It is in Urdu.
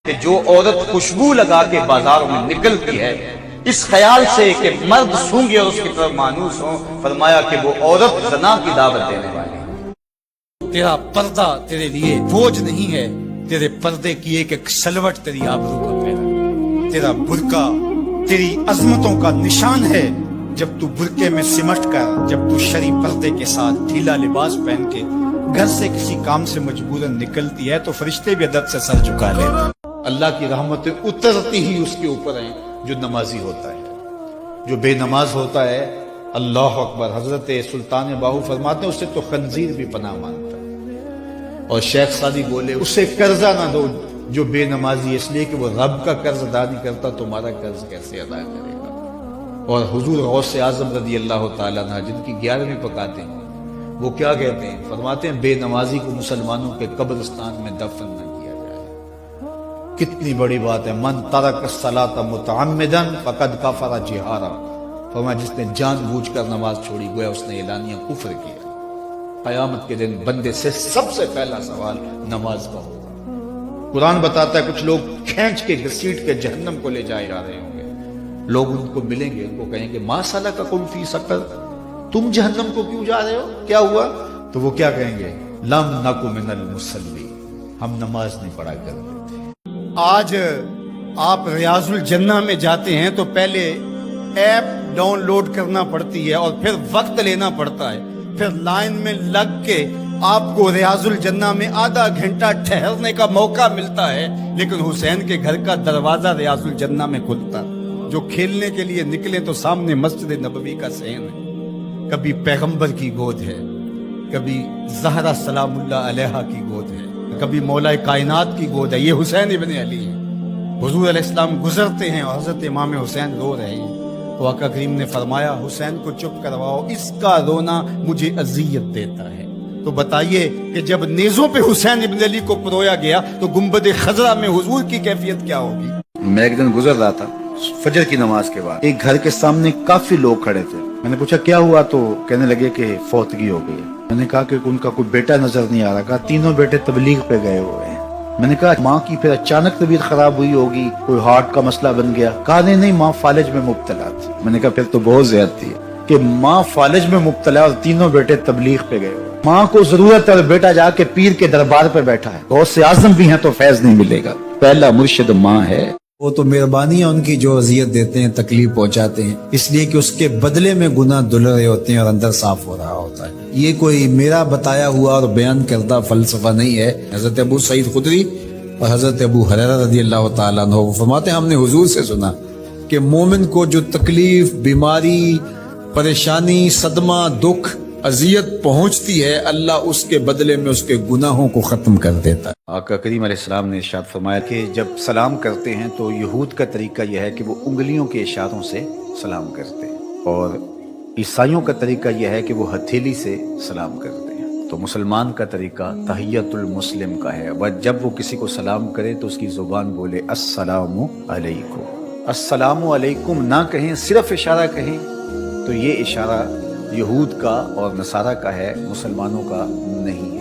کہ جو عورت خوشبو لگا کے بازاروں میں نکلتی ہے اس خیال سے کہ مرد سونگے اور اس کی طرف مانوس ہوں، فرمایا کہ وہ عورت زنا کی دعوت دینے والی ہے۔ تیرا پردہ تیرے لیے بوجھ نہیں ہے، تیرے پردے کی ایک ایک سلوٹ تیری آبرو کا پہنا۔ تیرا برقع تیری عظمتوں کا نشان ہے۔ جب تو برقعے میں سمٹ کر، جب تو شرعی پردے کے ساتھ ڈھیلا لباس پہن کے گھر سے کسی کام سے مجبوراً نکلتی ہے تو فرشتے بھی ادب سے سر جھکا لیتے۔ اللہ کی رحمتیں اترتی ہی اس کے اوپر ہیں جو نمازی ہوتا ہے۔ جو بے نماز ہوتا ہے، اللہ اکبر، حضرت سلطان باہو فرماتے ہیں اسے تو خنزیر بھی پناہ مانتا ہے۔ اور شیخ سعدی بولے اسے قرضہ نہ دو جو بے نمازی ہے، اس لیے کہ وہ رب کا قرض ادا نہیں کرتا، تمہارا قرض کیسے ادا کرے گا۔ اور حضور غوث اعظم رضی اللہ تعالیٰ عنہ جن کی 11ویں پکاتے ہیں، وہ کیا کہتے ہیں؟ فرماتے ہیں بے نمازی کو مسلمانوں کے قبرستان میں دفن نہ کیا جائے۔ کتنی بڑی بات ہے، من ترک الصلاۃ متعمدا فقد کفر جہارا، فرمایا جس نے جان بوجھ کر نماز چھوڑی گویا اس نے اعلانیہ کفر کیا۔ قیامت کے دن بندے سے سب سے پہلا سوال نماز کا ہوگا۔ قرآن بتاتا ہے کچھ لوگ کھینچ کے گھسیٹ کے جہنم کو لے جائے جا رہے ہوں گے، لوگ ان کو ملیں گے، ان کو کہیں گے ما سلککم فی سقر، تم جہنم کو کیوں جا رہے ہو، کیا ہوا؟ تو وہ کیا کہیں گے؟ لم نک من المصلی، ہم نماز نہیں پڑھا کرتے تھے۔ آج آپ ریاض الجنہ میں جاتے ہیں تو پہلے ایپ ڈاؤن لوڈ کرنا پڑتی ہے اور پھر وقت لینا پڑتا ہے، پھر لائن میں لگ کے آپ کو ریاض الجنہ میں آدھا گھنٹہ ٹھہرنے کا موقع ملتا ہے، لیکن حسین کے گھر کا دروازہ ریاض الجنہ میں کھلتا۔ جو کھیلنے کے لیے نکلے تو سامنے مسجد نبوی کا صحن ہے، کبھی پیغمبر کی گود ہے، کبھی زہرا سلام اللہ علیہا کی گود ہے، کبھی مولا کائنات کی گود ہے، یہ حسین ابن علی ہے۔ حضور علیہ السلام گزرتے ہیں اور حضرت امام حسین رو رہے ہیں تو آقا کریم نے فرمایا حسین کو چپ کرواؤ، اس کا رونا مجھے اذیت دیتا ہے۔ تو بتائیے کہ جب نیزوں پہ حسین ابن علی کو پرویا گیا تو گنبد خضرا میں حضور کی کیفیت کیا ہوگی؟ میں ایک دن گزر رہا تھا فجر کی نماز کے بعد، ایک گھر کے سامنے کافی لوگ کھڑے تھے۔ میں نے پوچھا کیا ہوا تو کہنے لگے کہ فوتگی ہو گئی۔ میں نے کہا کہ ان کا کوئی بیٹا نظر نہیں آ رہا، کہا تینوں بیٹے تبلیغ پہ گئے ہوئے ہیں۔ میں نے کہا ماں کی پھر اچانک طبیعت خراب ہوئی ہوگی، کوئی ہارٹ کا مسئلہ بن گیا؟ کہا نہیں ماں فالج میں مبتلا تھی۔ میں نے کہا پھر تو بہت زیادتی ہے کہ ماں فالج میں مبتلا اور تینوں بیٹے تبلیغ پہ گئے ہوئے۔ ماں کو ضرورت ہے اور بیٹا جا کے پیر کے دربار پہ بیٹھا ہے، غوث اعظم بھی ہیں تو فیض نہیں ملے گا۔ پہلا مرشد ماں ہے۔ وہ تو مہربانی ہے ان کی جو اذیت دیتے ہیں، تکلیف پہنچاتے ہیں، اس لیے کہ اس کے بدلے میں گناہ دھل رہے ہوتے ہیں اور اندر صاف ہو رہا ہوتا ہے۔ یہ کوئی میرا بتایا ہوا اور بیان کردہ فلسفہ نہیں ہے۔ حضرت ابو سعید خدری اور حضرت ابو ہریرہ رضی اللہ تعالیٰ عنہ فرماتے ہیں ہم نے حضور سے سنا کہ مومن کو جو تکلیف، بیماری، پریشانی، صدمہ، دکھ، اذیت پہنچتی ہے، اللہ اس کے بدلے میں اس کے گناہوں کو ختم کر دیتا ہے۔ آقا کریم علیہ السلام نے ارشاد فرمایا کہ جب سلام کرتے ہیں تو یہود کا طریقہ یہ ہے کہ وہ انگلیوں کے اشاروں سے سلام کرتے ہیں، اور عیسائیوں کا طریقہ یہ ہے کہ وہ ہتھیلی سے سلام کرتے ہیں۔ تو مسلمان کا طریقہ تحیت المسلم کا ہے، وہ جب وہ کسی کو سلام کرے تو اس کی زبان بولے السلام علیکم۔ السلام علیکم نہ کہیں، صرف اشارہ کہیں تو یہ اشارہ یہود کا اور نصارہ کا ہے، مسلمانوں کا نہیں۔